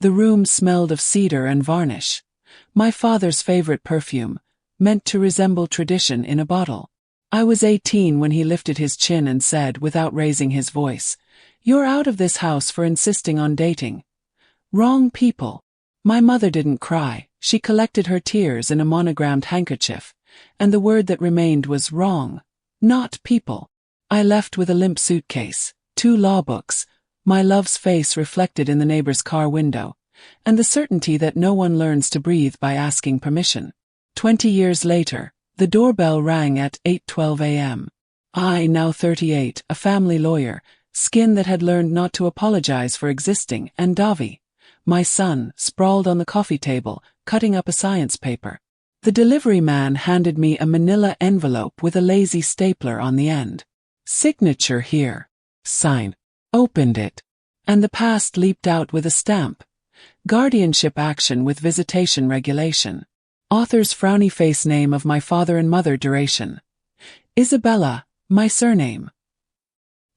The room smelled of cedar and varnish. My father's favorite perfume, meant to resemble tradition in a bottle. I was 18 when he lifted his chin and said without raising his voice, "You're out of this house for insisting on dating wrong people." My mother didn't cry, she collected her tears in a monogrammed handkerchief, and the word that remained was wrong, not people. I left with a limp suitcase, 2 law books, my love's face reflected in the neighbor's car window, and the certainty that no one learns to breathe by asking permission. 20 years later, the doorbell rang at 8:12 a.m. I, now 38, a family lawyer, skin that had learned not to apologize for existing, and Davi, my son, sprawled on the coffee table, cutting up a science paper. The delivery man handed me a manila envelope with a lazy stapler on the end. "Signature here. Sign." Opened it. And the past leaped out with a stamp. Guardianship action with visitation regulation. Author's frowny face name of my father and mother duration. Isabella, my surname.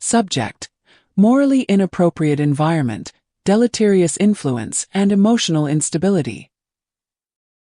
Subject: morally inappropriate environment, deleterious influence, and emotional instability.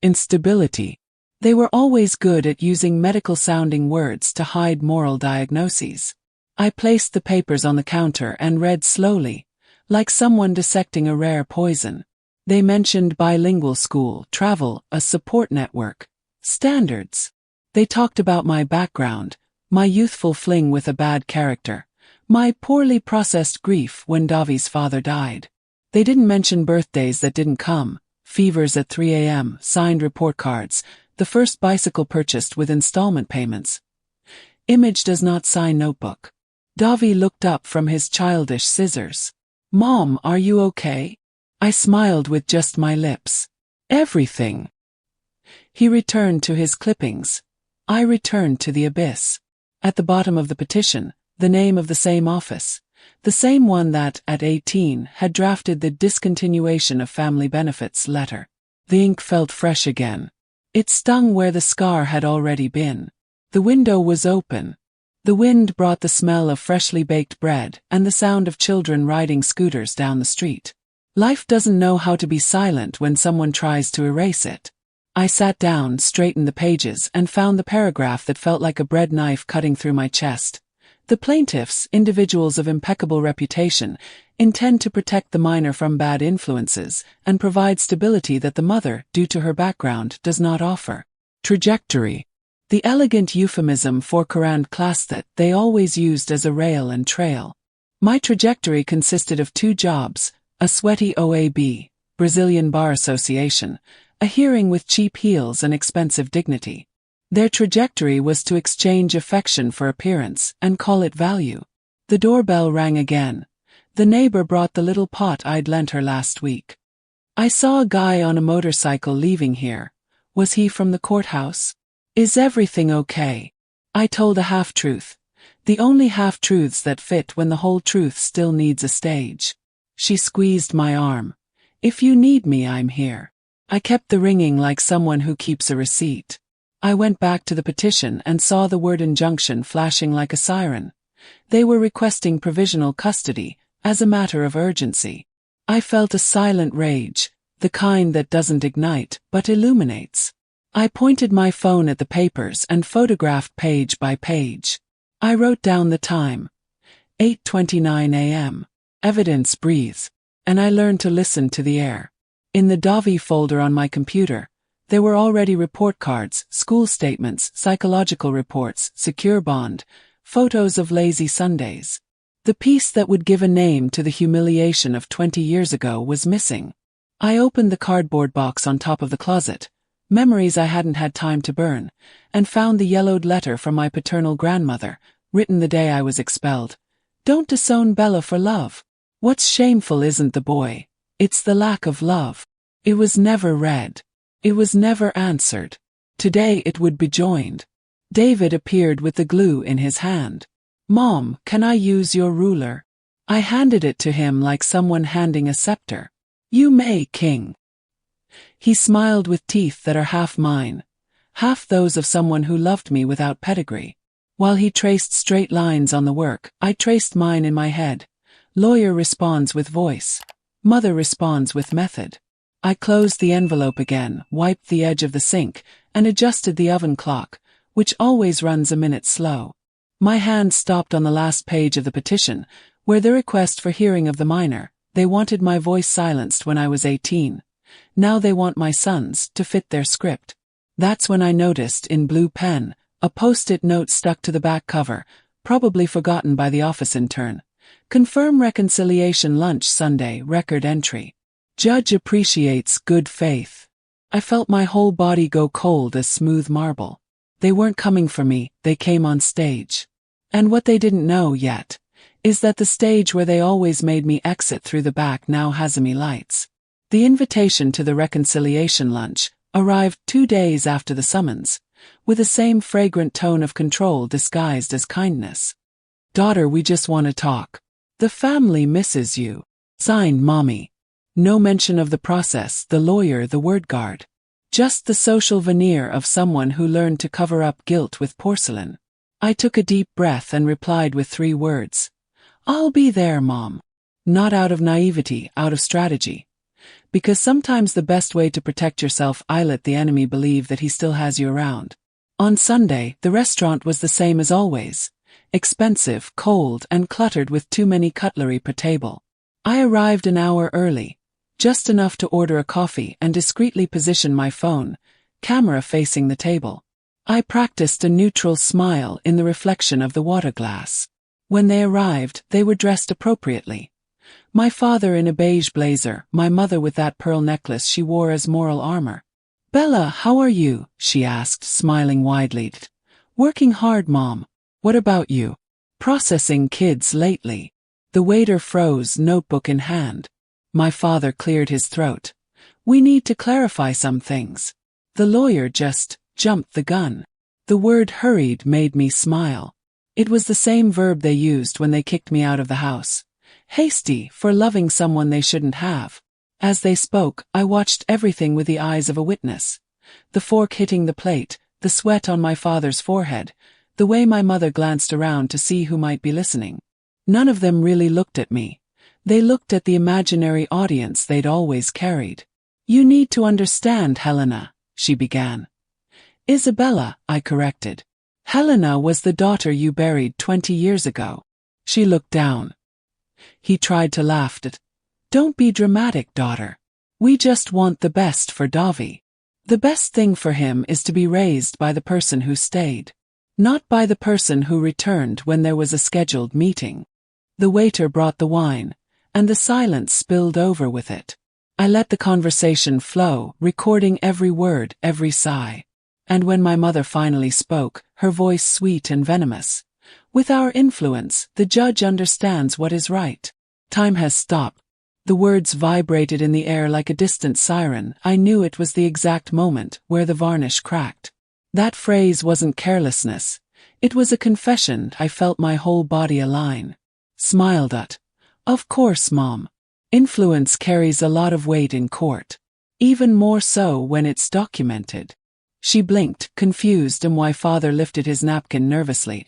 Instability. They were always good at using medical-sounding words to hide moral diagnoses. I placed the papers on the counter and read slowly, like someone dissecting a rare poison. They mentioned bilingual school, travel, a support network, standards. They talked about my background, my youthful fling with a bad character, my poorly processed grief when Davi's father died. They didn't mention birthdays that didn't come, fevers at 3 a.m., signed report cards, the first bicycle purchased with installment payments. Image does not sign notebook. Davi looked up from his childish scissors. "Mom, are you okay?" I smiled with just my lips. "Everything." He returned to his clippings. I returned to the abyss. At the bottom of the petition, the name of the same office. The same one that, at 18, had drafted the discontinuation of family benefits letter. The ink felt fresh again. It stung where the scar had already been. The window was open. The wind brought the smell of freshly baked bread and the sound of children riding scooters down the street. Life doesn't know how to be silent when someone tries to erase it. I sat down, straightened the pages, and found the paragraph that felt like a bread knife cutting through my chest. The plaintiffs, individuals of impeccable reputation, intend to protect the minor from bad influences and provide stability that the mother, due to her background, does not offer. Trajectory. The elegant euphemism for Quran class that they always used as a rail and trail. My trajectory consisted of 2 jobs, a sweaty OAB, Brazilian Bar Association, a hearing with cheap heels and expensive dignity. Their trajectory was to exchange affection for appearance and call it value. The doorbell rang again. The neighbor brought the little pot I'd lent her last week. "I saw a guy on a motorcycle leaving here. Was he from the courthouse? Is everything okay?" I told a half-truth. The only half-truths that fit when the whole truth still needs a stage. She squeezed my arm. "If you need me, I'm here." I kept the ringing like someone who keeps a receipt. I went back to the petition and saw the word injunction flashing like a siren. They were requesting provisional custody, as a matter of urgency. I felt a silent rage, the kind that doesn't ignite, but illuminates. I pointed my phone at the papers and photographed page by page. I wrote down the time. 8:29 a.m. Evidence breathes. And I learned to listen to the air. In the Davi folder on my computer, there were already report cards, school statements, psychological reports, secure bond, photos of lazy Sundays. The piece that would give a name to the humiliation of 20 years ago was missing. I opened the cardboard box on top of the closet, memories I hadn't had time to burn, and found the yellowed letter from my paternal grandmother, written the day I was expelled. "Don't disown Bella for love. What's shameful isn't the boy, it's the lack of love." It was never read. It was never answered. Today it would be joined. David appeared with the glue in his hand. "Mom, can I use your ruler?" I handed it to him like someone handing a scepter. "You may, King." He smiled with teeth that are half mine, half those of someone who loved me without pedigree. While he traced straight lines on the work, I traced mine in my head. Lawyer responds with voice. Mother responds with method. I closed the envelope again, wiped the edge of the sink, and adjusted the oven clock, which always runs a minute slow. My hand stopped on the last page of the petition, where the request for hearing of the minor. They wanted my voice silenced when I was 18. Now they want my son's to fit their script. That's when I noticed, in blue pen, a post-it note stuck to the back cover, probably forgotten by the office intern. Confirm reconciliation lunch Sunday, record entry. Judge appreciates good faith. I felt my whole body go cold as smooth marble. They weren't coming for me, they came on stage. And what they didn't know yet is that the stage where they always made me exit through the back now has me lights. The invitation to the reconciliation lunch arrived 2 days after the summons, with the same fragrant tone of control disguised as kindness. Daughter, we just want to talk. The family misses you. Signed, Mommy. No mention of the process, the lawyer, the word guard. Just the social veneer of someone who learned to cover up guilt with porcelain. I took a deep breath and replied with 3 words. I'll be there, Mom. Not out of naivety, out of strategy. Because sometimes the best way to protect yourself is let the enemy believe that he still has you around. On Sunday, the restaurant was the same as always. Expensive, cold, and cluttered with too many cutlery per table. I arrived an hour early, just enough to order a coffee and discreetly position my phone, camera facing the table. I practiced a neutral smile in the reflection of the water glass. When they arrived, they were dressed appropriately. My father in a beige blazer, my mother with that pearl necklace she wore as moral armor. Bella, how are you? She asked, smiling widely. Working hard, Mom. What about you? Processing kids lately. The waiter froze, notebook in hand. My father cleared his throat. We need to clarify some things. The lawyer just jumped the gun. The word hurried made me smile. It was the same verb they used when they kicked me out of the house. Hasty, for loving someone they shouldn't have. As they spoke, I watched everything with the eyes of a witness. The fork hitting the plate, the sweat on my father's forehead, the way my mother glanced around to see who might be listening. None of them really looked at me. They looked at the imaginary audience they'd always carried. You need to understand, Helena, she began. Isabella, I corrected. Helena was the daughter you buried 20 years ago. She looked down. He tried to laugh at. Don't be dramatic, daughter. We just want the best for Davi. The best thing for him is to be raised by the person who stayed. Not by the person who returned when there was a scheduled meeting. The waiter brought the wine, and the silence spilled over with it. I let the conversation flow, recording every word, every sigh. And when my mother finally spoke, her voice sweet and venomous. With our influence, the judge understands what is right. Time has stopped. The words vibrated in the air like a distant siren. I knew it was the exact moment where the varnish cracked. That phrase wasn't carelessness. It was a confession. I felt my whole body align. Smiled at. Of course, Mom. Influence carries a lot of weight in court. Even more so when it's documented. She blinked, confused, and my father lifted his napkin nervously.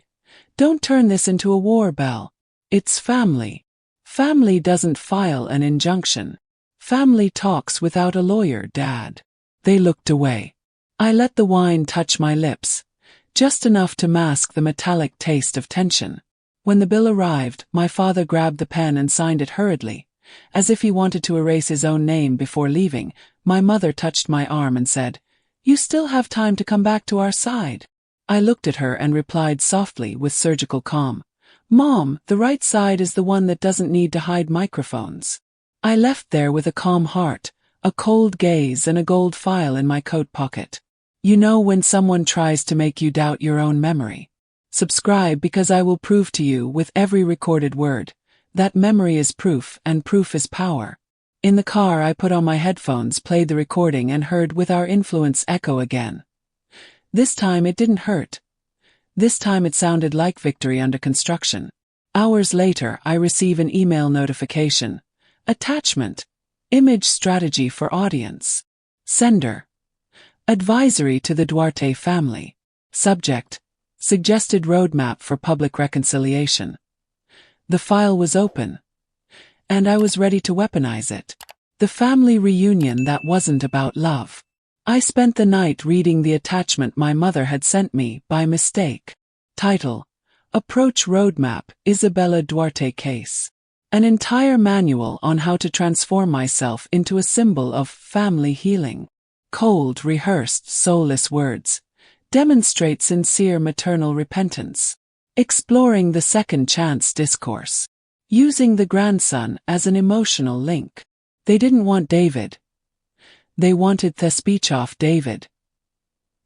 Don't turn this into a war, Belle. It's family. Family doesn't file an injunction. Family talks without a lawyer, Dad. They looked away. I let the wine touch my lips, just enough to mask the metallic taste of tension. When the bill arrived, my father grabbed the pen and signed it hurriedly, as if he wanted to erase his own name before leaving. My mother touched my arm and said, You still have time to come back to our side. I looked at her and replied softly with surgical calm. Mom, the right side is the one that doesn't need to hide microphones. I left there with a calm heart, a cold gaze and a gold file in my coat pocket. You know when someone tries to make you doubt your own memory. Subscribe because I will prove to you with every recorded word that memory is proof and proof is power. In the car I put on my headphones, played the recording and heard With Our Influence echo again. This time it didn't hurt. This time it sounded like victory under construction. Hours later I receive an email notification. Attachment. Image strategy for audience. Sender. Advisory to the Duarte family. Subject. Suggested roadmap for public reconciliation. The file was open. and I was ready to weaponize it. The family reunion that wasn't about love. I spent the night reading the attachment my mother had sent me by mistake. Title: Approach Roadmap, Isabella Duarte Case. An entire manual on how to transform myself into a symbol of family healing. Cold, rehearsed, soulless words. Demonstrate sincere maternal repentance. Exploring the second chance discourse. Using the grandson as an emotional link. They didn't want David. They wanted Thespichov David.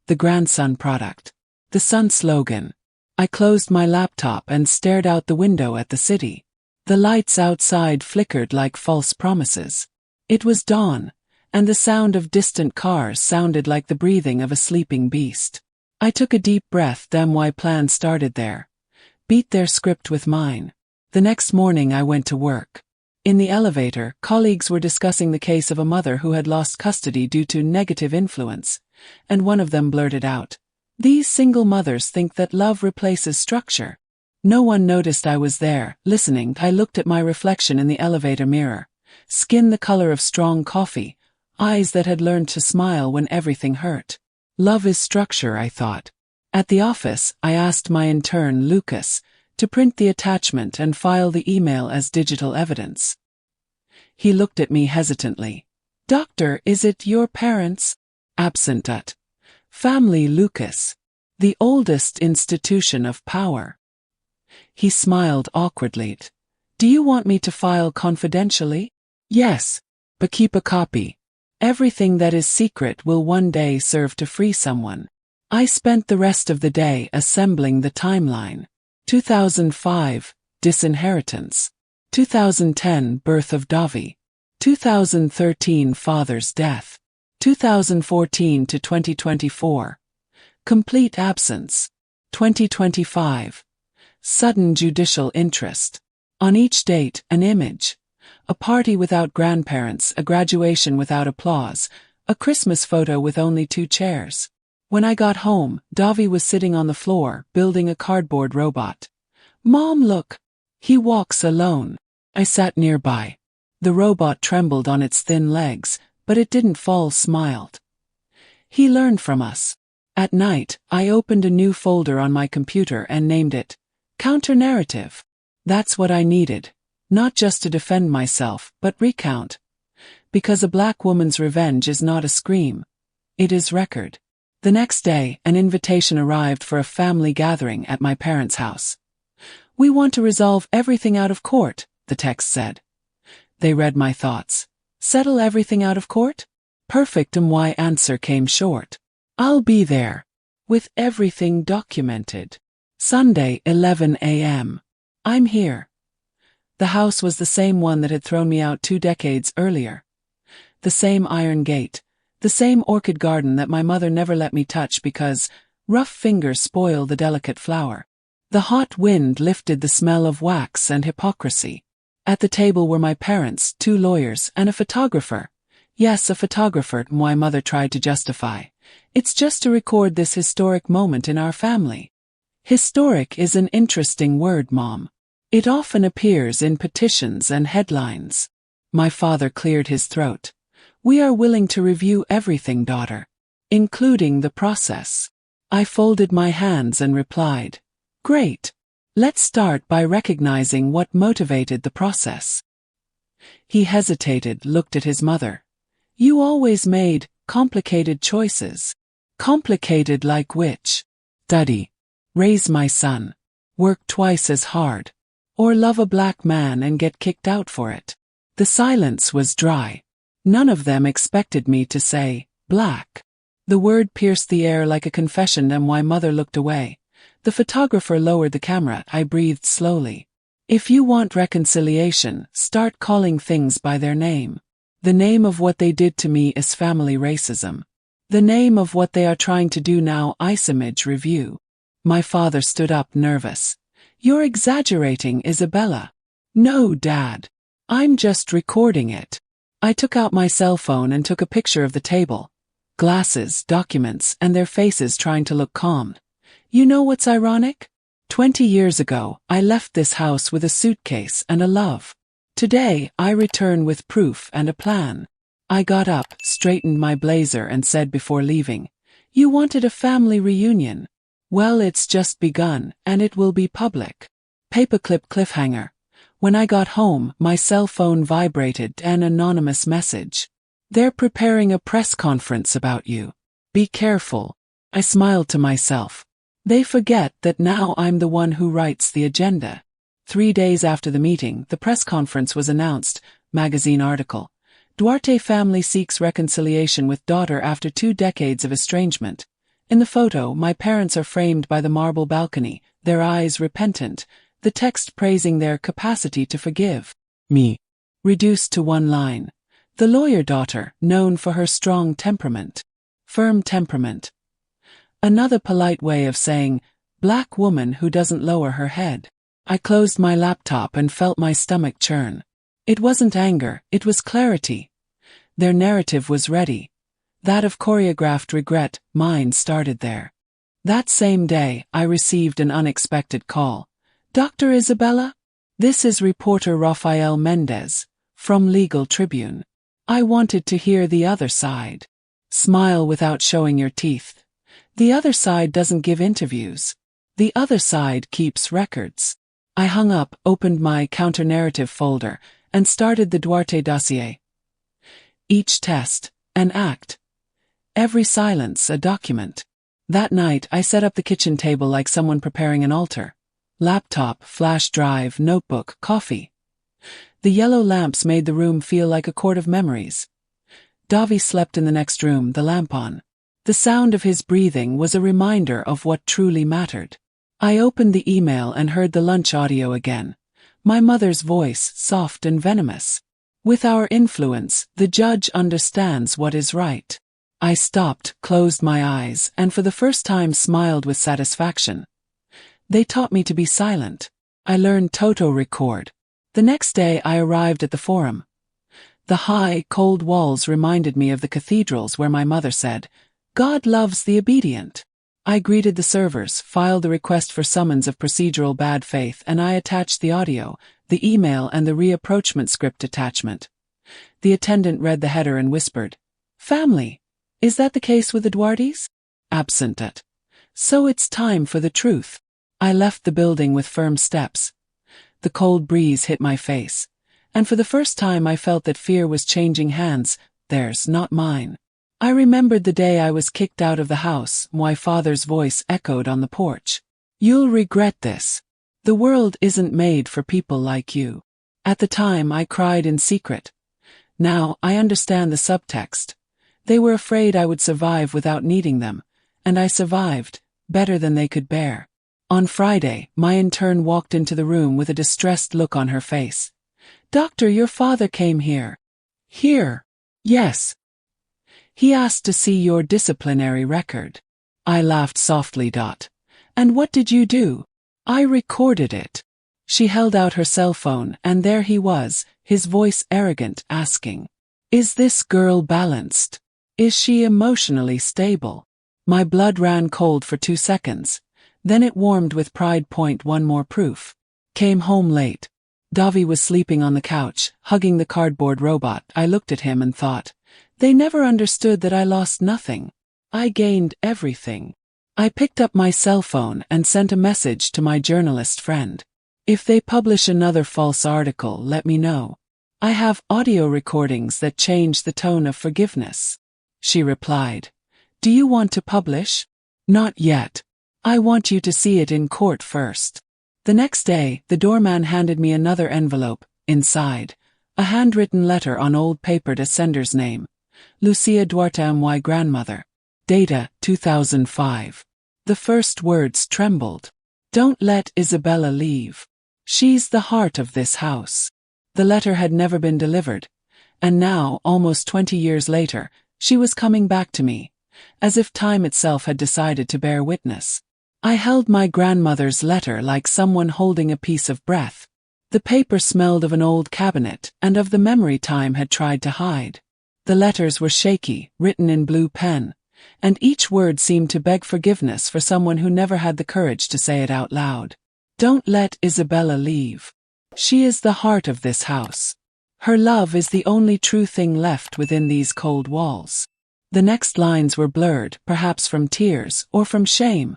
The grandson product. The son slogan. I closed my laptop and stared out the window at the city. The lights outside flickered like false promises. It was dawn, and the sound of distant cars sounded like the breathing of a sleeping beast. I took a deep breath. Damn, my plan started there. Beat their script with mine. The next morning I went to work. In the elevator, colleagues were discussing the case of a mother who had lost custody due to negative influence, and one of them blurted out, "These single mothers think that love replaces structure." No one noticed I was there, listening. I looked at my reflection in the elevator mirror. Skin the color of strong coffee, eyes that had learned to smile when everything hurt. Love is structure, I thought. At the office, I asked my intern, Lucas, to print the attachment and file the email as digital evidence. He looked at me hesitantly. "Doctor, is it your parents?" "Absent at family, Lucas. The oldest institution of power." He smiled awkwardly. "Do you want me to file confidentially?" "Yes, but keep a copy. Everything that is secret will one day serve to free someone." I spent the rest of the day assembling the timeline. 2005, Disinheritance. 2010, Birth of Davi. 2013, Father's Death. 2014 to 2024, Complete Absence. 2025, Sudden Judicial Interest. On each date, an image. A party without grandparents, a graduation without applause, a Christmas photo with only 2 chairs. When I got home, Davi was sitting on the floor, building a cardboard robot. "Mom, look. He walks alone." I sat nearby. The robot trembled on its thin legs, but it didn't fall. Smiled. "He learned from us." At night, I opened a new folder on my computer and named it Counter-Narrative. That's what I needed. Not just to defend myself, but recount. Because a black woman's revenge is not a scream. It is record. The next day, an invitation arrived for a family gathering at my parents' house. "We want to resolve everything out of court," the text said. They read my thoughts. "Settle everything out of court?" Perfect. My answer came short. "I'll be there. With everything documented." Sunday, 11 a.m. I'm here. The house was the same one that had thrown me out 2 decades earlier. The same iron gate. The same orchid garden that my mother never let me touch because rough fingers spoil the delicate flower. The hot wind lifted the smell of wax and hypocrisy. At the table were my parents, 2 lawyers, and a photographer. Yes, a photographer, my mother tried to justify. "It's just to record this historic moment in our family." Historic is an interesting word, Mom. It often appears in petitions and headlines. My father cleared his throat. "We are willing to review everything, daughter, including the process." I folded my hands and replied, "Great. Let's start by recognizing what motivated the process." He hesitated, looked at his mother. "You always made complicated choices." "Complicated like which?" "Study. Raise my son. Work twice as hard. Or love a black man and get kicked out for it." The silence was dry. None of them expected me to say, "black." The word pierced the air like a confession, and my mother looked away. The photographer lowered the camera. I breathed slowly. "If you want reconciliation, start calling things by their name. The name of what they did to me is family racism. The name of what they are trying to do now, image review." My father stood up, nervous. "You're exaggerating, Isabella." "No, Dad. I'm just recording it." I took out my cell phone and took a picture of the table. Glasses, documents, and their faces trying to look calm. You know what's ironic? 20 years ago, I left this house with a suitcase and a love. Today, I return with proof and a plan. I got up, straightened my blazer and said before leaving, "You wanted a family reunion. Well, it's just begun, and it will be public." Paperclip cliffhanger. When I got home, my cell phone vibrated, an anonymous message. "They're preparing a press conference about you. Be careful." I smiled to myself. They forget that now I'm the one who writes the agenda. 3 days after the meeting, the press conference was announced. Magazine article. Duarte family seeks reconciliation with daughter after 2 decades of estrangement. In the photo, my parents are framed by the marble balcony, their eyes repentant, the text praising their capacity to forgive me. Reduced to one line. The lawyer daughter, known for her strong temperament. Firm temperament. Another polite way of saying, black woman who doesn't lower her head. I closed my laptop and felt my stomach churn. It wasn't anger, it was clarity. Their narrative was ready. That of choreographed regret, mine started there. That same day, I received an unexpected call. "Dr. Isabella? This is reporter Rafael Mendez, from Legal Tribune. I wanted to hear the other side." Smile without showing your teeth. The other side doesn't give interviews. The other side keeps records. I hung up, opened my counter-narrative folder, and started the Duarte dossier. Each test, an act. Every silence, a document. That night, I set up the kitchen table like someone preparing an altar. Laptop, flash drive, notebook, coffee. The yellow lamps made the room feel like a court of memories. Davi slept in the next room, the lamp on. The sound of his breathing was a reminder of what truly mattered. I opened the email and heard the lunch audio again. My mother's voice, soft and venomous. "With our influence, the judge understands what is right." I stopped, closed my eyes, and for the first time smiled with satisfaction. They taught me to be silent. I learned Toto record. The next day I arrived at the forum. The high, cold walls reminded me of the cathedrals where my mother said, "God loves the obedient." I greeted the servers, filed the request for summons of procedural bad faith, and I attached the audio, the email and the reapproachment script attachment. The attendant read the header and whispered, "Family. Is that the case with the Duartes?" "Absent it. So it's time for the truth." I left the building with firm steps. The cold breeze hit my face, and for the first time I felt that fear was changing hands, theirs, not mine. I remembered the day I was kicked out of the house, my father's voice echoed on the porch. "You'll regret this. The world isn't made for people like you." At the time I cried in secret. Now I understand the subtext. They were afraid I would survive without needing them, and I survived, better than they could bear. On Friday, my intern walked into the room with a distressed look on her face. "Doctor, your father came here." "Here?" "Yes. He asked to see your disciplinary record." I laughed softly. "And what did you do?" "I recorded it." She held out her cell phone, and there he was, his voice arrogant, asking, "Is this girl balanced? Is she emotionally stable?" My blood ran cold for 2 seconds. Then it warmed with pride. One more proof. Came home late. Davi was sleeping on the couch, hugging the cardboard robot. I looked at him and thought, they never understood that I lost nothing. I gained everything. I picked up my cell phone and sent a message to my journalist friend. "If they publish another false article, let me know. I have audio recordings that change the tone of forgiveness." She replied, "Do you want to publish?" "Not yet. I want you to see it in court first." The next day, the doorman handed me another envelope. Inside, a handwritten letter on old paper to sender's name. Lucia Duarte, my grandmother. Data, 2005. The first words trembled. "Don't let Isabella leave. She's the heart of this house." The letter had never been delivered, and now, almost 20 years later, she was coming back to me, as if time itself had decided to bear witness. I held my grandmother's letter like someone holding a piece of breath. The paper smelled of an old cabinet and of the memory time had tried to hide. The letters were shaky, written in blue pen, and each word seemed to beg forgiveness for someone who never had the courage to say it out loud. "Don't let Isabella leave. She is the heart of this house. Her love is the only true thing left within these cold walls. The next lines were blurred, perhaps from tears or from shame.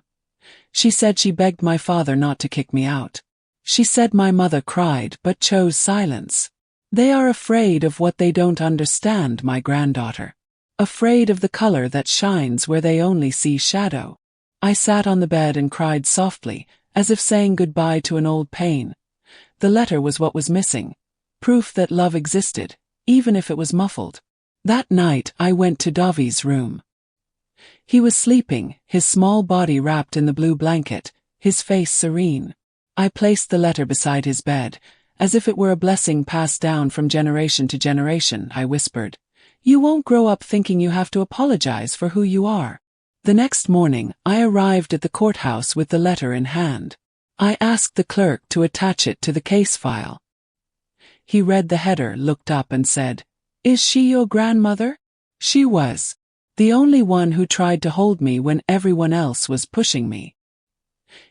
She said she begged my father not to kick me out. She said my mother cried but chose silence. They are afraid of what they don't understand, my granddaughter. Afraid of the color that shines where they only see shadow. I sat on the bed and cried softly, as if saying goodbye to an old pain. The letter was what was missing. Proof that love existed, even if it was muffled. That night I went to Davi's room. He was sleeping, his small body wrapped in the blue blanket, his face serene. I placed the letter beside his bed, as if it were a blessing passed down from generation to generation. I whispered, "You won't grow up thinking you have to apologize for who you are." The next morning, I arrived at the courthouse with the letter in hand. I asked the clerk to attach it to the case file. He read the header, looked up and said, "Is she your grandmother?" She was. The only one who tried to hold me when everyone else was pushing me.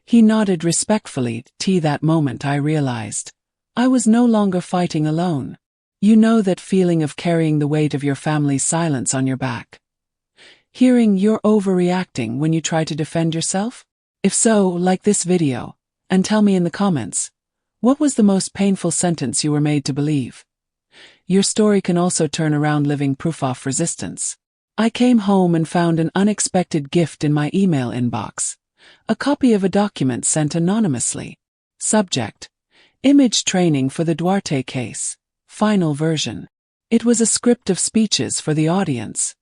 He nodded respectfully. That moment I realized I was no longer fighting alone. You know that feeling of carrying the weight of your family's silence on your back? Hearing you're overreacting when you try to defend yourself? If so, like this video, and tell me in the comments, what was the most painful sentence you were made to believe? Your story can also turn around living proof of resistance. I came home and found an unexpected gift in my email inbox. A copy of a document sent anonymously. Subject: Image training for the Duarte case. Final version. It was a script of speeches for the audience.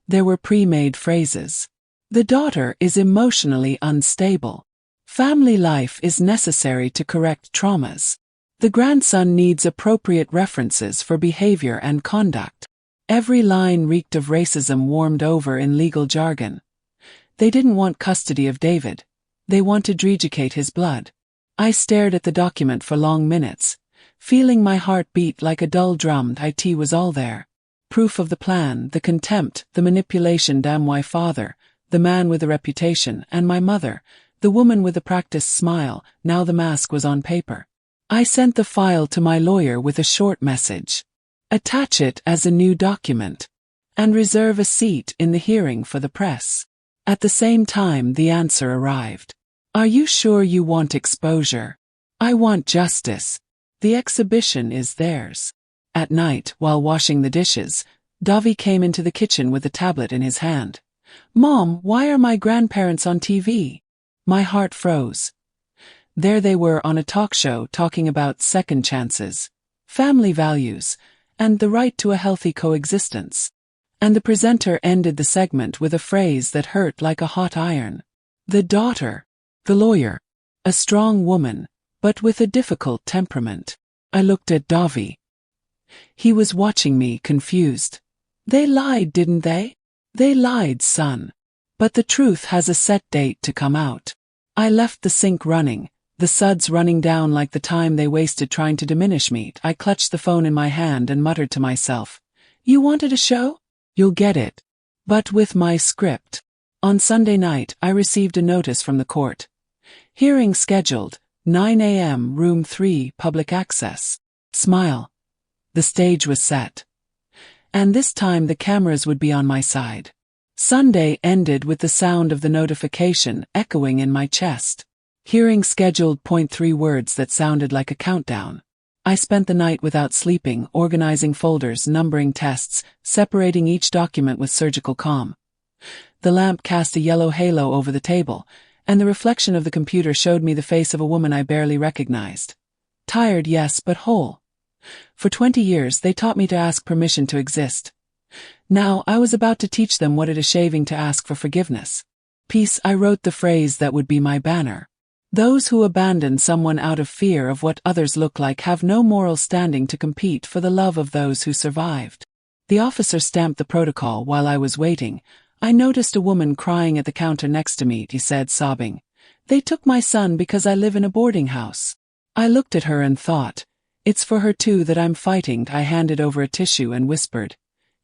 There were pre-made phrases. The daughter is emotionally unstable. Family life is necessary to correct traumas. The grandson needs appropriate references for behavior and conduct. Every line reeked of racism, warmed over in legal jargon. They didn't want custody of David. They wanted to educate his blood. I stared at the document for long minutes, feeling my heart beat like a dull drum. It was all there. Proof of the plan, the contempt, the manipulation. Damn my father, the man with a reputation, and my mother, the woman with a practiced smile. Now the mask was on paper. I sent the file to my lawyer with a short message. Attach it as a new document. And reserve a seat in the hearing for the press. At the same time the answer arrived. Are you sure you want exposure? I want justice. The exhibition is theirs. At night, while washing the dishes, Davi came into the kitchen with a tablet in his hand. Mom, why are my grandparents on TV? My heart froze. There they were on a talk show talking about second chances, family values, and the right to a healthy coexistence. And the presenter ended the segment with a phrase that hurt like a hot iron. The daughter. The lawyer. A strong woman, but with a difficult temperament. I looked at Davi. He was watching me, confused. They lied, didn't they? They lied, son. But the truth has a set date to come out. I left the sink running, the suds running down like the time they wasted trying to diminish me. I clutched the phone in my hand and muttered to myself, "You wanted a show? You'll get it." But with my script. On Sunday night, I received a notice from the court. Hearing scheduled, 9 a.m., room 3, public access. Smile. The stage was set. And this time the cameras would be on my side. Sunday ended with the sound of the notification echoing in my chest. Hearing scheduled. 3 words that sounded like a countdown. I spent the night without sleeping, organizing folders, numbering tests, separating each document with surgical calm. The lamp cast a yellow halo over the table, and the reflection of the computer showed me the face of a woman I barely recognized. Tired, yes, but whole. For 20 years they taught me to ask permission to exist. Now I was about to teach them what it is shaving to ask for forgiveness. Peace. I wrote the phrase that would be my banner. Those who abandon someone out of fear of what others look like have no moral standing to compete for the love of those who survived. The officer stamped the protocol. While I was waiting, I noticed a woman crying at the counter next to me. He said, sobbing, "They took my son because I live in a boarding house." I looked at her and thought, it's for her too that I'm fighting. I handed over a tissue and whispered,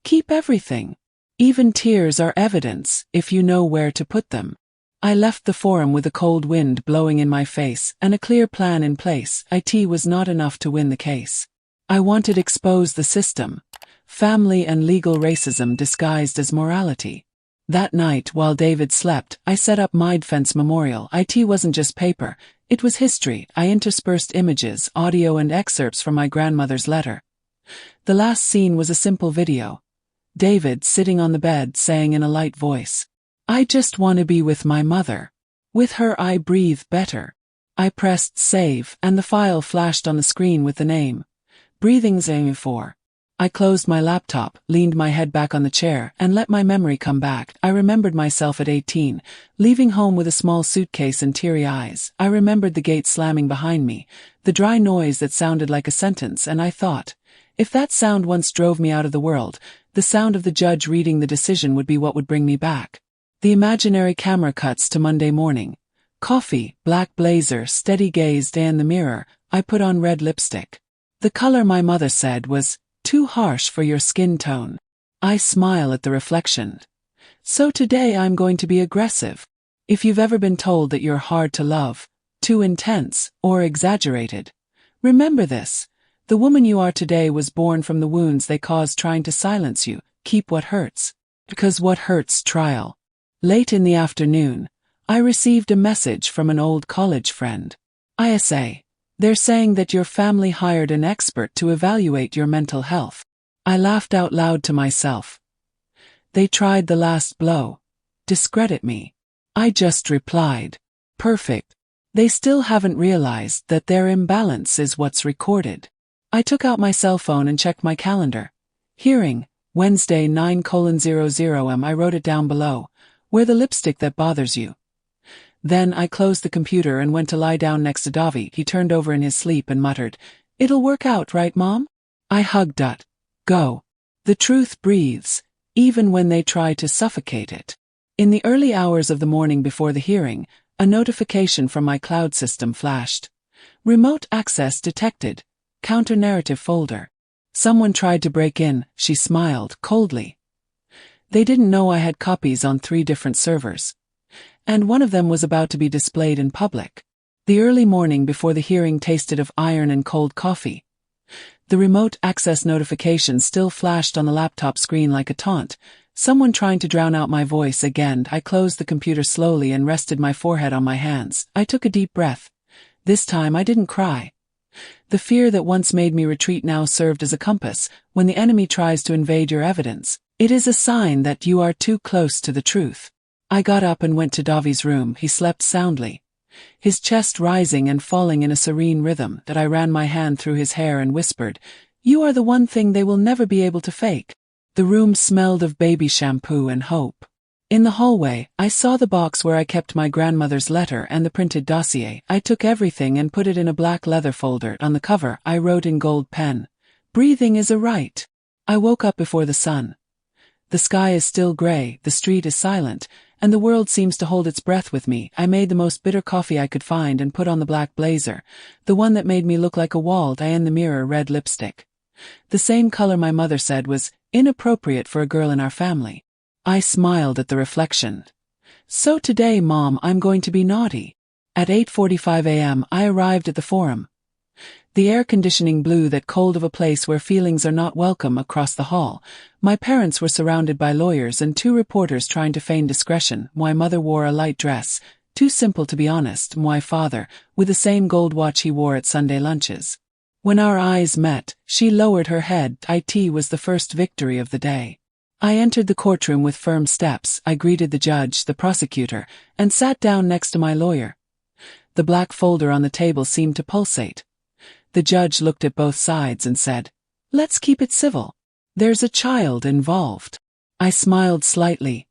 "Keep everything. Even tears are evidence if you know where to put them." I left the forum with a cold wind blowing in my face and a clear plan in place. It was not enough to win the case. I wanted to expose the system, family and legal racism disguised as morality. That night, while David slept, I set up my defense memorial. It wasn't just paper, it was history. I interspersed images, audio and excerpts from my grandmother's letter. The last scene was a simple video. David sitting on the bed saying in a light voice, "I just want to be with my mother. With her I breathe better." I pressed save and the file flashed on the screen with the name, Breathing's Aim 4. I closed my laptop, leaned my head back on the chair, and let my memory come back. I remembered myself at 18, leaving home with a small suitcase and teary eyes. I remembered the gate slamming behind me, the dry noise that sounded like a sentence, and I thought, if that sound once drove me out of the world, the sound of the judge reading the decision would be what would bring me back. The imaginary camera cuts to Monday morning. Coffee, black blazer, steady gaze, day in the mirror. I put on red lipstick. The color my mother said was too harsh for your skin tone. I smile at the reflection. So today I'm going to be aggressive. If you've ever been told that you're hard to love, too intense, or exaggerated, remember this. The woman you are today was born from the wounds they caused trying to silence you. Keep what hurts. Because what hurts trial. Late in the afternoon, I received a message from an old college friend. ISA. They're saying that your family hired an expert to evaluate your mental health. I laughed out loud to myself. They tried the last blow. Discredit me. I just replied, perfect. They still haven't realized that their imbalance is what's recorded. I took out my cell phone and checked my calendar. Hearing, Wednesday 9:00 am. I wrote it down below. Wear the lipstick that bothers you. Then I closed the computer and went to lie down next to Davi. He turned over in his sleep and muttered, "It'll work out, right, Mom?" I hugged it. Go. The truth breathes, even when they try to suffocate it. In the early hours of the morning before the hearing, a notification from my cloud system flashed. Remote access detected. Counter-narrative folder. Someone tried to break in, she smiled coldly. They didn't know I had copies on 3 different servers. And one of them was about to be displayed in public. The early morning before the hearing tasted of iron and cold coffee. The remote access notification still flashed on the laptop screen like a taunt, someone trying to drown out my voice again. I closed the computer slowly and rested my forehead on my hands. I took a deep breath. This time I didn't cry. The fear that once made me retreat now served as a compass. When the enemy tries to invade your evidence, it is a sign that you are too close to the truth. I got up and went to Davi's room. He slept soundly, his chest rising and falling in a serene rhythm. That I ran my hand through his hair and whispered, "You are the one thing they will never be able to fake." The room smelled of baby shampoo and hope. In the hallway, I saw the box where I kept my grandmother's letter and the printed dossier. I took everything and put it in a black leather folder. On the cover, I wrote in gold pen, "Breathing is a right." I woke up before the sun. The sky is still gray, the street is silent, and the world seems to hold its breath with me. I made the most bitter coffee I could find and put on the black blazer, the one that made me look like a walled eye in the mirror, red lipstick. The same color my mother said was inappropriate for a girl in our family. I smiled at the reflection. So today, Mom, I'm going to be naughty. At 8:45 a.m. I arrived at the forum. The air conditioning blew that cold of a place where feelings are not welcome across the hall. My parents were surrounded by lawyers and 2 reporters trying to feign discretion. My mother wore a light dress, too simple to be honest. My father, with the same gold watch he wore at Sunday lunches. When our eyes met, she lowered her head. It was the first victory of the day. I entered the courtroom with firm steps. I greeted the judge, the prosecutor, and sat down next to my lawyer. The black folder on the table seemed to pulsate. The judge looked at both sides and said, "Let's keep it civil. There's a child involved." I smiled slightly.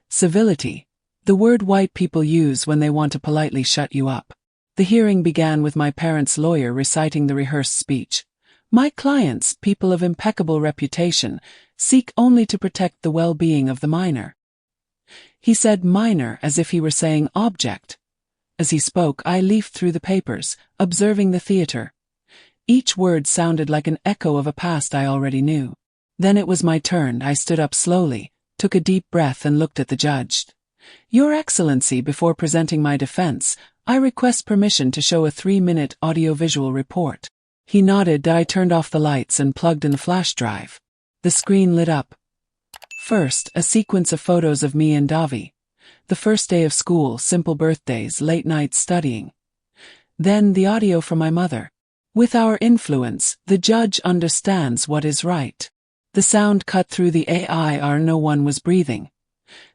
Civility. The word white people use when they want to politely shut you up. The hearing began with my parents' lawyer reciting the rehearsed speech. My clients, people of impeccable reputation, seek only to protect the well-being of the minor. He said minor as if he were saying object. As he spoke, I leafed through the papers, observing the theater. Each word sounded like an echo of a past I already knew. Then it was my turn. I stood up slowly, took a deep breath and looked at the judge. Your Excellency, before presenting my defense, I request permission to show a 3-minute audiovisual report. He nodded. I turned off the lights and plugged in the flash drive. The screen lit up. First, a sequence of photos of me and Davi. The first day of school, simple birthdays, late nights studying. Then the audio from my mother. With our influence, the judge understands what is right. The sound cut through the AI. No one was breathing.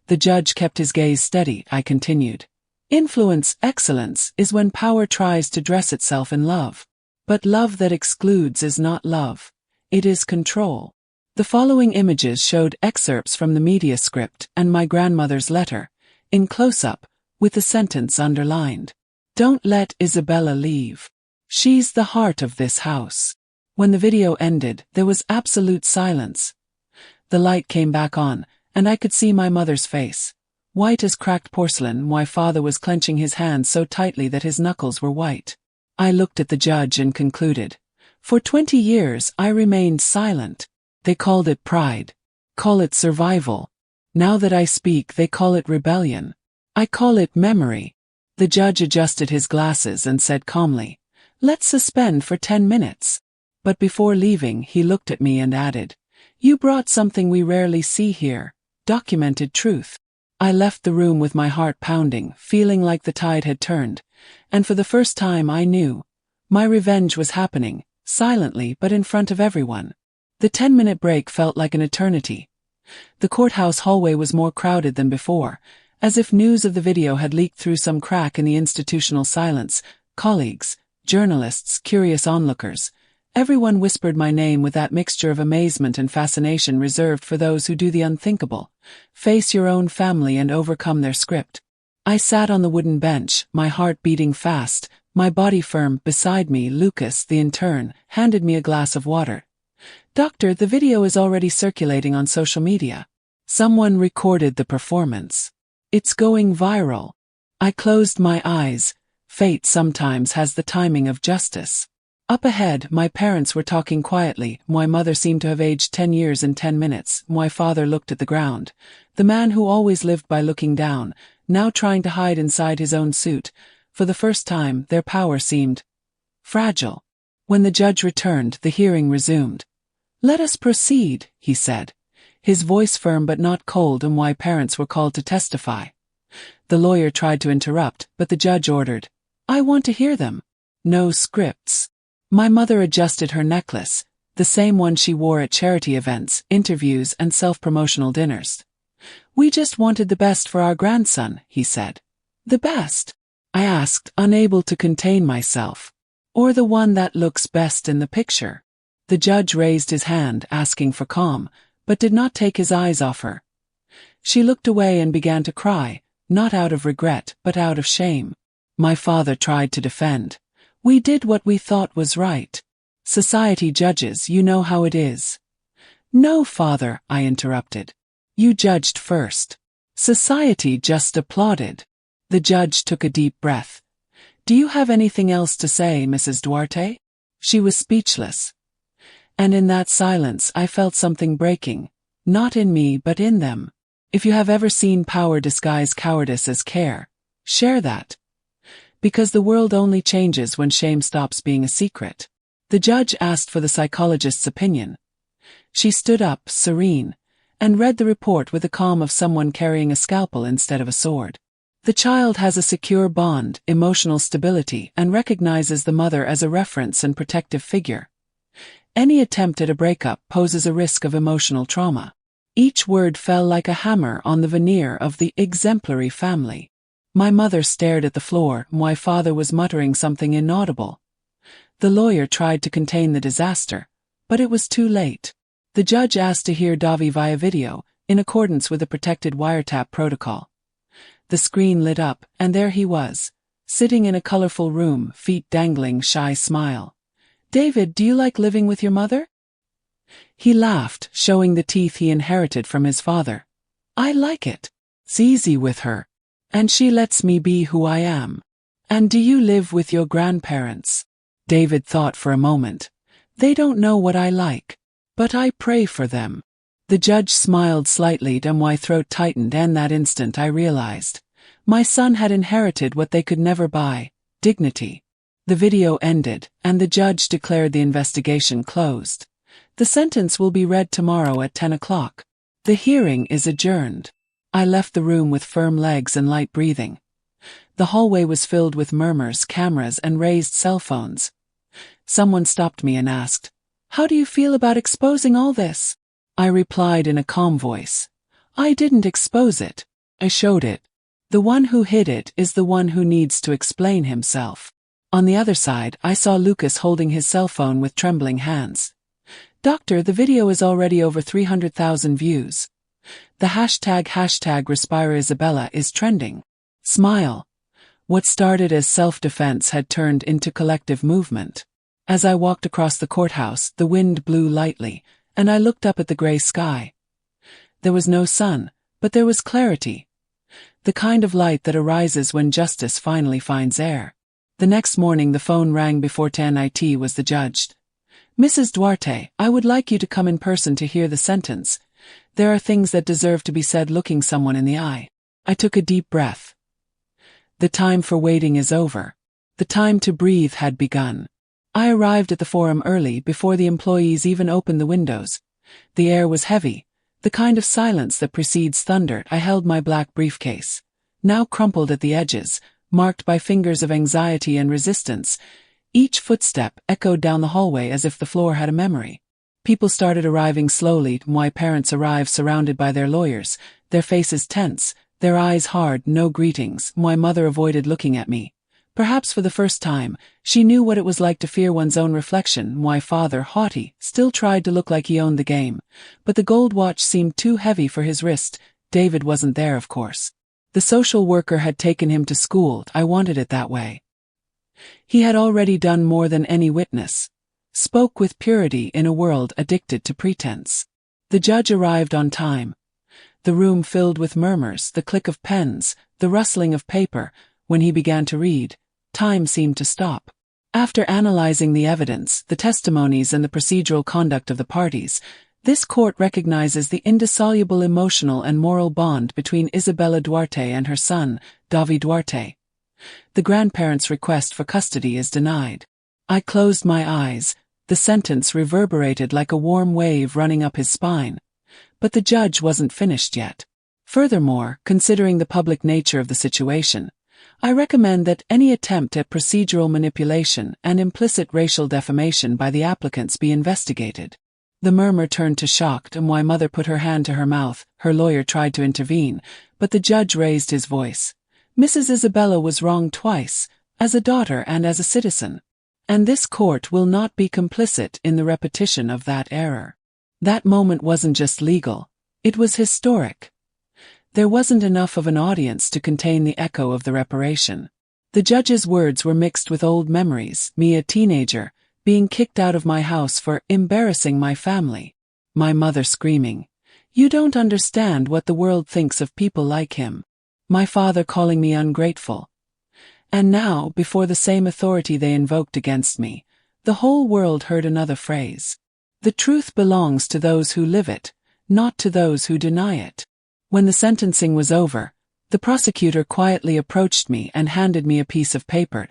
The judge kept his gaze steady. I continued. Influence, excellence, is when power tries to dress itself in love. But love that excludes is not love. It is control. The following images showed excerpts from the media script and my grandmother's letter, in close-up, with the sentence underlined. Don't let Isabella leave. She's the heart of this house. When the video ended, there was absolute silence. The light came back on, and I could see my mother's face. White as cracked porcelain. My father was clenching his hands so tightly that his knuckles were white. I looked at the judge and concluded. For 20 years I remained silent. They called it pride. Call it survival. Now that I speak, they call it rebellion. I call it memory. The judge adjusted his glasses and said calmly, "Let's suspend for 10 minutes. But before leaving, he looked at me and added, "You brought something we rarely see here, documented truth." I left the room with my heart pounding, feeling like the tide had turned, and for the first time I knew. My revenge was happening, silently but in front of everyone. The 10-minute break felt like an eternity. The courthouse hallway was more crowded than before, as if news of the video had leaked through some crack in the institutional silence. Colleagues, journalists, curious onlookers. Everyone whispered my name with that mixture of amazement and fascination reserved for those who do the unthinkable, face your own family and overcome their script. I sat on the wooden bench, my heart beating fast, my body firm. Beside me, Lucas, the intern, handed me a glass of water. "Doctor, the video is already circulating on social media. Someone recorded the performance. It's going viral." I closed my eyes. Fate sometimes has the timing of justice. Up ahead, my parents were talking quietly. My mother seemed to have aged 10 years in 10 minutes. My father looked at the ground. The man who always lived by looking down, now trying to hide inside his own suit. For the first time, their power seemed fragile. When the judge returned, the hearing resumed. "Let us proceed," he said, his voice firm but not cold. And my parents were called to testify. The lawyer tried to interrupt, but the judge ordered, "I want to hear them. No scripts." My mother adjusted her necklace, the same one she wore at charity events, interviews, and self-promotional dinners. "We just wanted the best for our grandson," he said. "The best?" I asked, unable to contain myself. "Or the one that looks best in the picture?" The judge raised his hand, asking for calm, but did not take his eyes off her. She looked away and began to cry, not out of regret, but out of shame. My father tried to defend. "We did what we thought was right. Society judges, you know how it is." "No, father," I interrupted. "You judged first. Society just applauded." The judge took a deep breath. "Do you have anything else to say, Mrs. Duarte?" She was speechless. And in that silence I felt something breaking, not in me but in them. If you have ever seen power disguise cowardice as care, share that. Because the world only changes when shame stops being a secret. The judge asked for the psychologist's opinion. She stood up, serene, and read the report with the calm of someone carrying a scalpel instead of a sword. The child has a secure bond, emotional stability, and recognizes the mother as a reference and protective figure. Any attempt at a breakup poses a risk of emotional trauma. Each word fell like a hammer on the veneer of the exemplary family. My mother stared at the floor. My father was muttering something inaudible. The lawyer tried to contain the disaster, but it was too late. The judge asked to hear Davi via video, in accordance with the protected wiretap protocol. The screen lit up, and there he was, sitting in a colorful room, feet dangling, shy smile. "David, do you like living with your mother?" He laughed, showing the teeth he inherited from his father. "I like it. It's easy with her. And she lets me be who I am." "And do you live with your grandparents?" David thought for a moment. "They don't know what I like. But I pray for them. The judge smiled slightly, and my throat tightened, and that instant I realized. My son had inherited what they could never buy: dignity. The video ended, and the judge declared the investigation closed. The sentence will be read tomorrow at 10 o'clock. The hearing is adjourned. I left the room with firm legs and light breathing. The hallway was filled with murmurs, cameras, and raised cell phones. Someone stopped me and asked, "How do you feel about exposing all this?" I replied in a calm voice, "I didn't expose it. I showed it. The one who hid it is the one who needs to explain himself." On the other side, I saw Lucas holding his cell phone with trembling hands. "Doctor, the video is already over 300,000 views. The hashtag Respira Isabella is trending." Smile. What started as self-defense had turned into collective movement. As I walked across the courthouse, the wind blew lightly, and I looked up at the gray sky. There was no sun, but there was clarity. The kind of light that arises when justice finally finds air. The next morning the phone rang before 10 IT was the judge. "Mrs. Duarte, I would like you to come in person to hear the sentence. There are things that deserve to be said," looking someone in the eye. I took a deep breath. The time for waiting is over. The time to breathe had begun. I arrived at the forum early, before the employees even opened the windows. The air was heavy, the kind of silence that precedes thunder. I held my black briefcase, now crumpled at the edges, marked by fingers of anxiety and resistance. Each footstep echoed down the hallway as if the floor had a memory. People started arriving slowly. My parents arrived surrounded by their lawyers, their faces tense, their eyes hard. No greetings. My mother avoided looking at me. Perhaps for the first time, she knew what it was like to fear one's own reflection. My father, haughty, still tried to look like he owned the game, but the gold watch seemed too heavy for his wrist. David wasn't there, of course. The social worker had taken him to school. I wanted it that way. He had already done more than any witness. Spoke with purity in a world addicted to pretense. The judge arrived on time. The room filled with murmurs, the click of pens, the rustling of paper. When he began to read, time seemed to stop. After analyzing the evidence, the testimonies, and the procedural conduct of the parties, this court recognizes the indissoluble emotional and moral bond between Isabella Duarte and her son, Davi Duarte. The grandparents' request for custody is denied. I closed my eyes. The sentence reverberated like a warm wave running up his spine. But the judge wasn't finished yet. Furthermore, considering the public nature of the situation, I recommend that any attempt at procedural manipulation and implicit racial defamation by the applicants be investigated. The murmur turned to shocked, and my mother put her hand to her mouth. Her lawyer tried to intervene, but the judge raised his voice. "Mrs. Isabella was wrong twice, as a daughter and as a citizen. And this court will not be complicit in the repetition of that error." That moment wasn't just legal, it was historic. There wasn't enough of an audience to contain the echo of the reparation. The judge's words were mixed with old memories, me a teenager, being kicked out of my house for embarrassing my family. My mother screaming, "You don't understand what the world thinks of people like him." My father calling me ungrateful. And now, before the same authority they invoked against me, the whole world heard another phrase. The truth belongs to those who live it, not to those who deny it. When the sentencing was over, the prosecutor quietly approached me and handed me a piece of paper.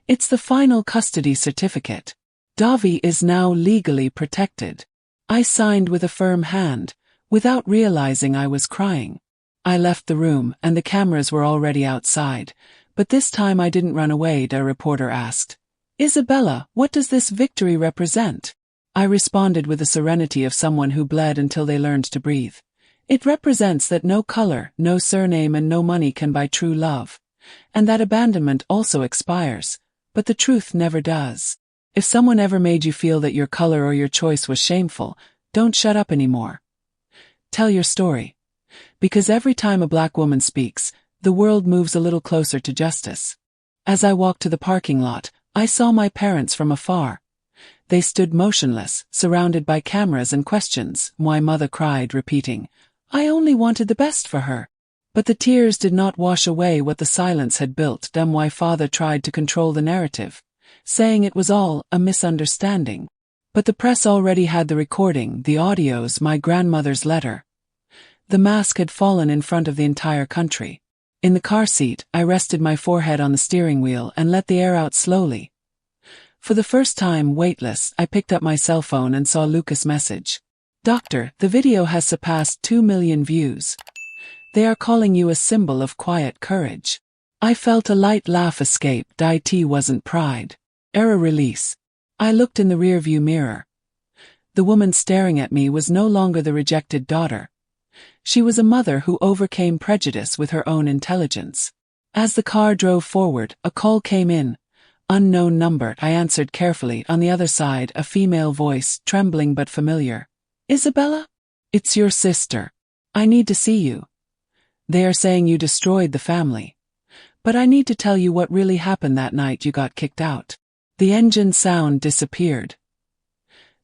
"It's the final custody certificate. Davi is now legally protected." I signed with a firm hand, without realizing I was crying. I left the room, and the cameras were already outside, but this time I didn't run away. A reporter asked, "Isabella, what does this victory represent?" I responded with the serenity of someone who bled until they learned to breathe. "It represents that no color, no surname, and no money can buy true love. And that abandonment also expires, but the truth never does. If someone ever made you feel that your color or your choice was shameful, don't shut up anymore. Tell your story. Because every time a black woman speaks, the world moves a little closer to justice." As I walked to the parking lot, I saw my parents from afar. They stood motionless, surrounded by cameras and questions. My mother cried, repeating, "I only wanted the best for her." But the tears did not wash away what the silence had built. My father tried to control the narrative, saying it was all a misunderstanding. But the press already had the recording, the audios, my grandmother's letter. The mask had fallen in front of the entire country. In the car seat, I rested my forehead on the steering wheel and let the air out slowly. For the first time, weightless, I picked up my cell phone and saw Lucas' message. Doctor, the video has surpassed 2 million views. They are calling you a symbol of quiet courage. I felt a light laugh escape. It wasn't pride. Error release. I looked in the rearview mirror. The woman staring at me was no longer the rejected daughter. She was a mother who overcame prejudice with her own intelligence. As the car drove forward, a call came in. Unknown number. I answered carefully. On the other side, a female voice, trembling but familiar. Isabella? It's your sister. I need to see you. They are saying you destroyed the family. But I need to tell you what really happened that night you got kicked out. The engine sound disappeared.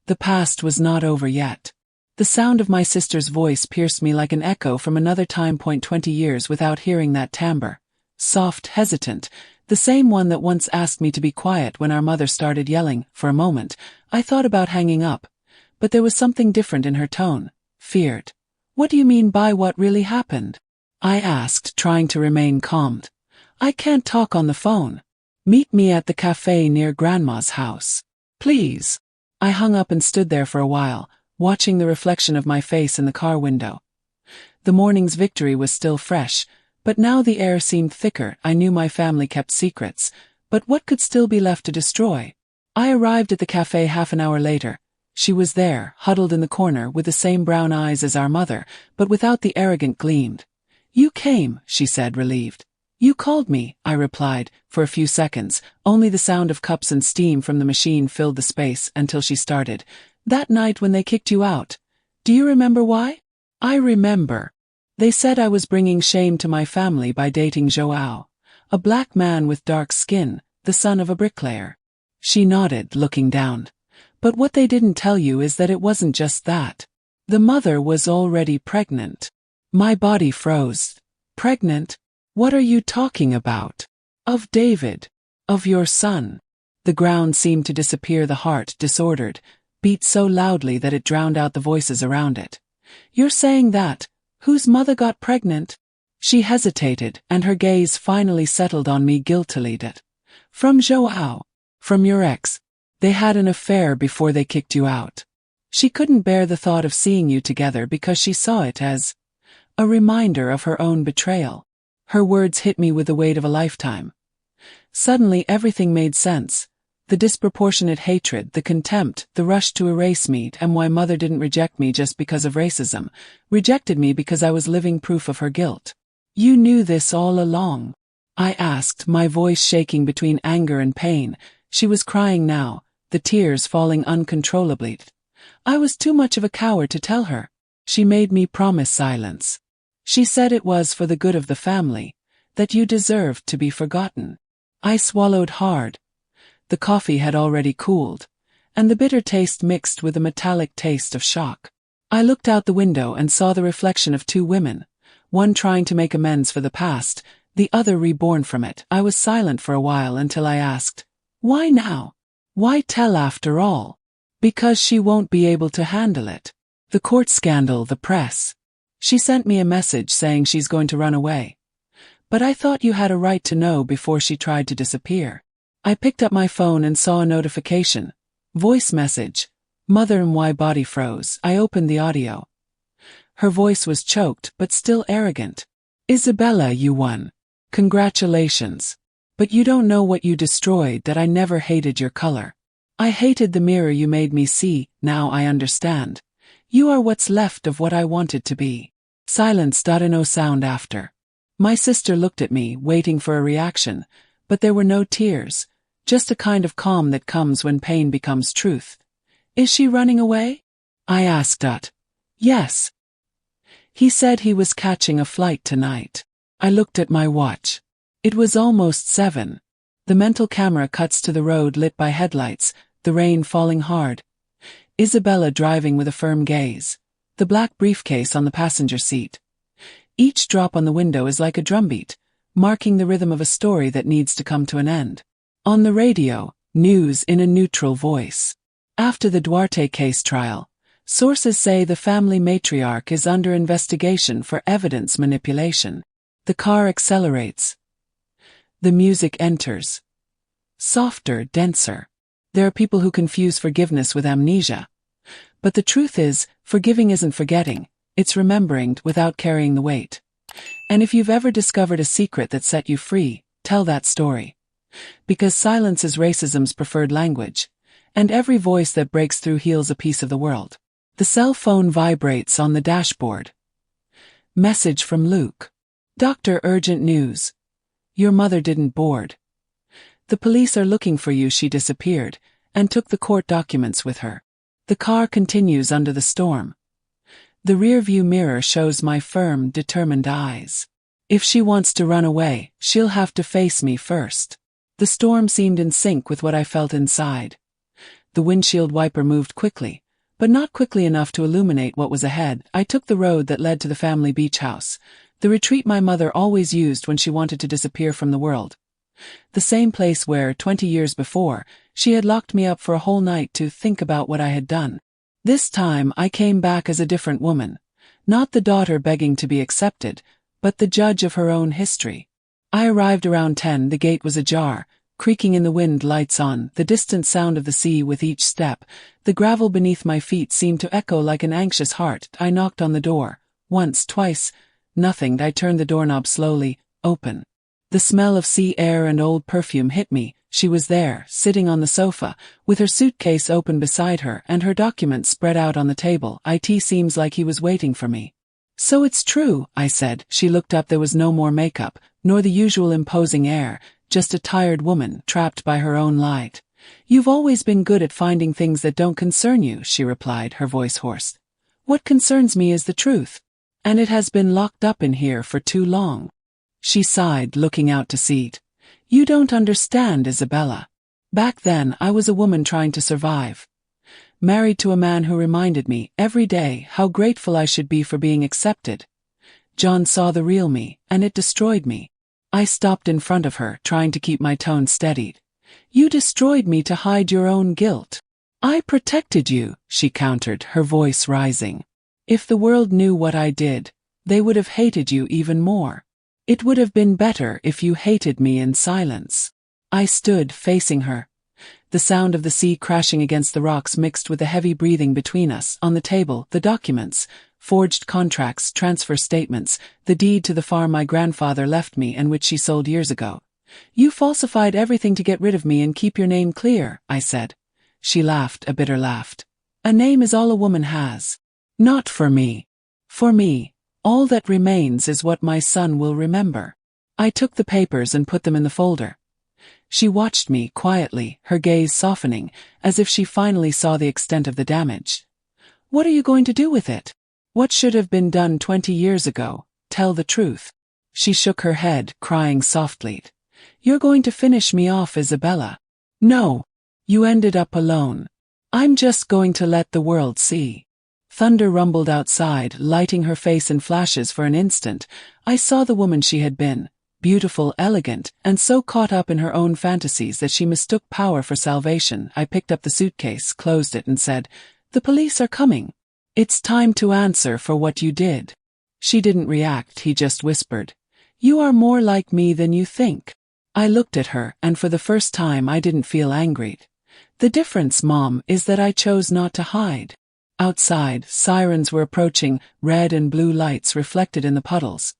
The past was not over yet. The sound of my sister's voice pierced me like an echo from another time point 20 years without hearing that timbre. Soft, hesitant, the same one that once asked me to be quiet when our mother started yelling. For a moment, I thought about hanging up, but there was something different in her tone. Feared. What do you mean by what really happened? I asked, trying to remain calm. I can't talk on the phone. Meet me at the cafe near Grandma's house. Please. I hung up and stood there for a while, watching the reflection of my face in the car window. The morning's victory was still fresh, but now the air seemed thicker. I knew my family kept secrets, but what could still be left to destroy? I arrived at the cafe half an hour later. She was there, huddled in the corner with the same brown eyes as our mother, but without the arrogant gleam. You came, she said, relieved. You called me, I replied. For a few seconds, only the sound of cups and steam from the machine filled the space until she started. That night when they kicked you out. Do you remember why? I remember. They said I was bringing shame to my family by dating João, a black man with dark skin, the son of a bricklayer. She nodded, looking down. But what they didn't tell you is that it wasn't just that. The mother was already pregnant. My body froze. Pregnant? What are you talking about? Of David. Of your son. The ground seemed to disappear. The heart, disordered, beat so loudly that it drowned out the voices around it. You're saying that? Whose mother got pregnant? She hesitated, and her gaze finally settled on me guiltily. From João. From your ex. They had an affair before they kicked you out. She couldn't bear the thought of seeing you together because she saw it as a reminder of her own betrayal. Her words hit me with the weight of a lifetime. Suddenly everything made sense. The disproportionate hatred, the contempt, the rush to erase me, and why mother didn't reject me just because of racism, rejected me because I was living proof of her guilt. You knew this all along? I asked, my voice shaking between anger and pain. She was crying now, the tears falling uncontrollably. I was too much of a coward to tell her. She made me promise silence. She said it was for the good of the family, that you deserved to be forgotten. I swallowed hard. The coffee had already cooled, and the bitter taste mixed with a metallic taste of shock. I looked out the window and saw the reflection of two women, one trying to make amends for the past, the other reborn from it. I was silent for a while until I asked, why now? Why tell after all? Because she won't be able to handle it. The court scandal, the press. She sent me a message saying she's going to run away. But I thought you had a right to know before she tried to disappear. I picked up my phone and saw a notification. Voice message. Mother and my body froze. I opened the audio. Her voice was choked, but still arrogant. Isabella, you won. Congratulations. But you don't know what you destroyed. That I never hated your color. I hated the mirror you made me see. Now I understand. You are what's left of what I wanted to be. Silence. No sound after. My sister looked at me, waiting for a reaction, but there were no tears, just a kind of calm that comes when pain becomes truth. Is she running away? I asked. Yes. He said he was catching a flight tonight. I looked at my watch. It was almost 7. The mental camera cuts to the road lit by headlights, the rain falling hard. Isabella driving with a firm gaze. The black briefcase on the passenger seat. Each drop on the window is like a drumbeat, marking the rhythm of a story that needs to come to an end. On the radio, news in a neutral voice. After the Duarte case trial, sources say the family matriarch is under investigation for evidence manipulation. The car accelerates. The music enters. Softer, denser. There are people who confuse forgiveness with amnesia. But the truth is, forgiving isn't forgetting, it's remembering without carrying the weight. And if you've ever discovered a secret that set you free, tell that story. Because silence is racism's preferred language, and every voice that breaks through heals a piece of the world. The cell phone vibrates on the dashboard. Message from Luke. Doctor, urgent news. Your mother didn't board. The police are looking for you. She disappeared, and took the court documents with her. The car continues under the storm. The rearview mirror shows my firm, determined eyes. If she wants to run away, she'll have to face me first. The storm seemed in sync with what I felt inside. The windshield wiper moved quickly, but not quickly enough to illuminate what was ahead. I took the road that led to the family beach house, the retreat my mother always used when she wanted to disappear from the world. The same place where, 20 years before, she had locked me up for a whole night to think about what I had done. This time I came back as a different woman, not the daughter begging to be accepted, but the judge of her own history. I arrived around 10. The gate was ajar, creaking in the wind, lights on, the distant sound of the sea with each step. The gravel beneath my feet seemed to echo like an anxious heart. I knocked on the door. Once, twice. Nothing. I turned the doorknob slowly. Open. The smell of sea air and old perfume hit me. She was there, sitting on the sofa, with her suitcase open beside her and her documents spread out on the table. It seems like he was waiting for me. So it's true, I said. She looked up. There was no more makeup, nor the usual imposing air, just a tired woman trapped by her own light. You've always been good at finding things that don't concern you, she replied, her voice hoarse. What concerns me is the truth. And it has been locked up in here for too long. She sighed, looking out to sea. You don't understand, Isabella. Back then, I was a woman trying to survive. Married to a man who reminded me, every day, how grateful I should be for being accepted. John saw the real me, and it destroyed me. I stopped in front of her, trying to keep my tone steadied. You destroyed me to hide your own guilt. I protected you, she countered, her voice rising. If the world knew what I did, they would have hated you even more. It would have been better if you hated me in silence. I stood, facing her. The sound of the sea crashing against the rocks mixed with the heavy breathing between us. On the table, the documents, forged contracts, transfer statements, the deed to the farm my grandfather left me and which she sold years ago. You falsified everything to get rid of me and keep your name clear, I said. She laughed, a bitter laugh. A name is all a woman has. Not for me. For me, all that remains is what my son will remember. I took the papers and put them in the folder. She watched me quietly, her gaze softening, as if she finally saw the extent of the damage. What are you going to do with it? What should have been done 20 years ago? Tell the truth. She shook her head, crying softly. You're going to finish me off, Isabella. No. You ended up alone. I'm just going to let the world see. Thunder rumbled outside, lighting her face in flashes. For an instant, I saw the woman she had been, beautiful, elegant, and so caught up in her own fantasies that she mistook power for salvation. I picked up the suitcase, closed it, and said, The police are coming. It's time to answer for what you did. She didn't react, he just whispered, You are more like me than you think. I looked at her, and for the first time I didn't feel angry. The difference, Mom, is that I chose not to hide. Outside, sirens were approaching, red and blue lights reflected in the puddles.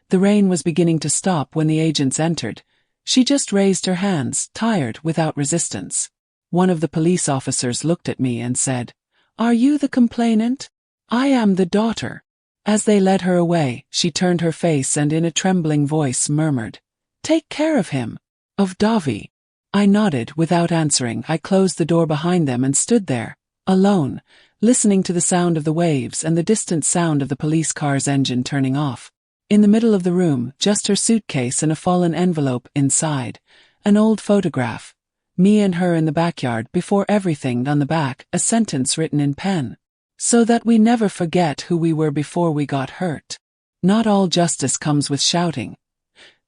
The rain was beginning to stop when the agents entered. She just raised her hands, tired, without resistance. One of the police officers looked at me and said, Are you the complainant? I am the daughter. As they led her away, she turned her face and in a trembling voice murmured, Take care of him. Of Davi. I nodded without answering. I closed the door behind them and stood there, alone, listening to the sound of the waves and the distant sound of the police car's engine turning off. In the middle of the room, just her suitcase and a fallen envelope inside. An old photograph. Me and her in the backyard before everything. On the back, a sentence written in pen. So that we never forget who we were before we got hurt. Not all justice comes with shouting.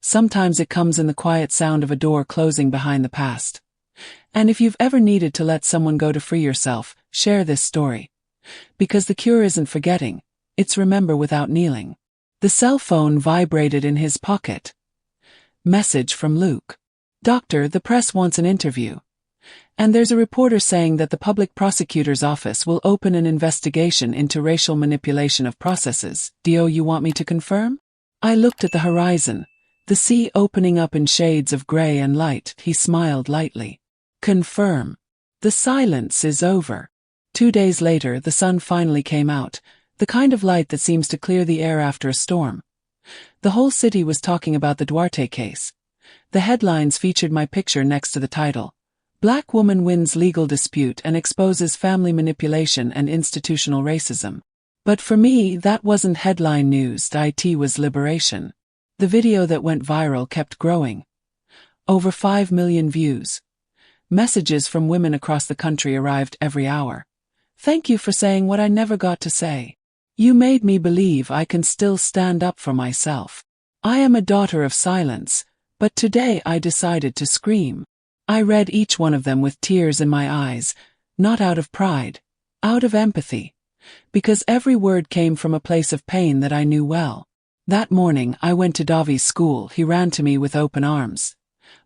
Sometimes it comes in the quiet sound of a door closing behind the past. And if you've ever needed to let someone go to free yourself, share this story. Because the cure isn't forgetting, it's remember without kneeling. The cell phone vibrated in his pocket. Message from Luke. Doctor, the press wants an interview. And there's a reporter saying that the public prosecutor's office will open an investigation into racial manipulation of processes. Do you want me to confirm? I looked at the horizon, the sea opening up in shades of gray and light. He smiled lightly. Confirm. The silence is over. 2 days later, the sun finally came out, the kind of light that seems to clear the air after a storm. The whole city was talking about the Duarte case. The headlines featured my picture next to the title. Black woman wins legal dispute and exposes family manipulation and institutional racism. But for me, that wasn't headline news. It was liberation. The video that went viral kept growing. Over 5 million views. Messages from women across the country arrived every hour. Thank you for saying what I never got to say. You made me believe I can still stand up for myself. I am a daughter of silence, but today I decided to scream. I read each one of them with tears in my eyes, not out of pride, out of empathy. Because every word came from a place of pain that I knew well. That morning I went to Davi's school. He ran to me with open arms.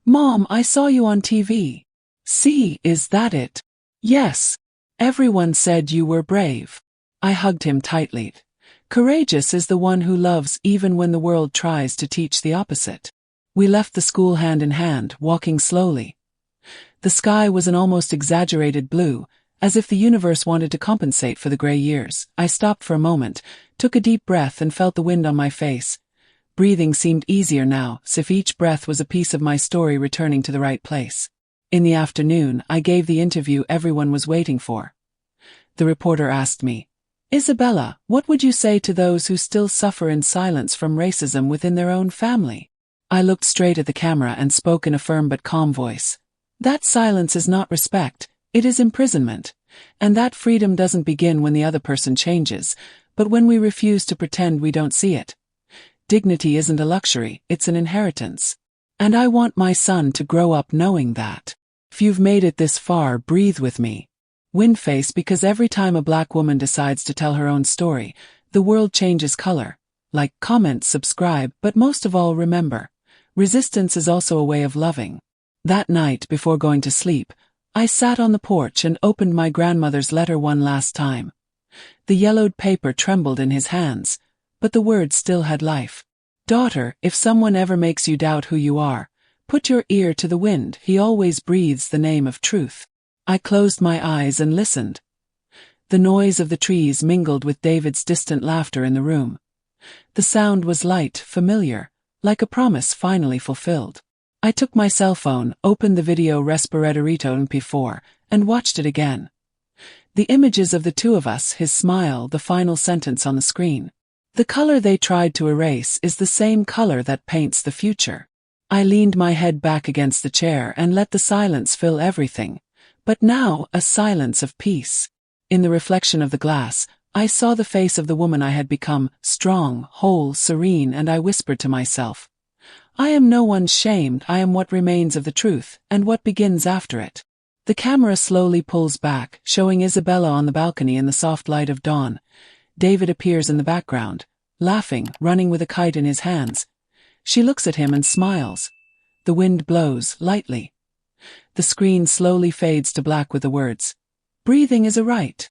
Mom, I saw you on TV. See, is that it? Yes. Everyone said you were brave. I hugged him tightly. Courageous is the one who loves even when the world tries to teach the opposite. We left the school hand in hand, walking slowly. The sky was an almost exaggerated blue, as if the universe wanted to compensate for the gray years. I stopped for a moment, took a deep breath and felt the wind on my face. Breathing seemed easier now, as if each breath was a piece of my story returning to the right place. In the afternoon, I gave the interview everyone was waiting for. The reporter asked me, Isabella, what would you say to those who still suffer in silence from racism within their own family? I looked straight at the camera and spoke in a firm but calm voice. That silence is not respect, it is imprisonment. And that freedom doesn't begin when the other person changes, but when we refuse to pretend we don't see it. Dignity isn't a luxury, it's an inheritance. And I want my son to grow up knowing that. If you've made it this far, breathe with me. Windface, because every time a black woman decides to tell her own story, the world changes color. Like, comment, subscribe, but most of all remember, resistance is also a way of loving. That night, before going to sleep, I sat on the porch and opened my grandmother's letter one last time. The yellowed paper trembled in his hands, but the words still had life. Daughter, if someone ever makes you doubt who you are, put your ear to the wind. He always breathes the name of truth. I closed my eyes and listened. The noise of the trees mingled with David's distant laughter in the room. The sound was light, familiar, like a promise finally fulfilled. I took my cell phone, opened the video Respiratorito MP4, and watched it again. The images of the two of us, his smile, the final sentence on the screen. The color they tried to erase is the same color that paints the future. I leaned my head back against the chair and let the silence fill everything. But now, a silence of peace. In the reflection of the glass, I saw the face of the woman I had become, strong, whole, serene, and I whispered to myself, I am no one's shamed, I am what remains of the truth, and what begins after it. The camera slowly pulls back, showing Isabella on the balcony in the soft light of dawn. David appears in the background, laughing, running with a kite in his hands. She looks at him and smiles. The wind blows, lightly. The screen slowly fades to black with the words, breathing is a right.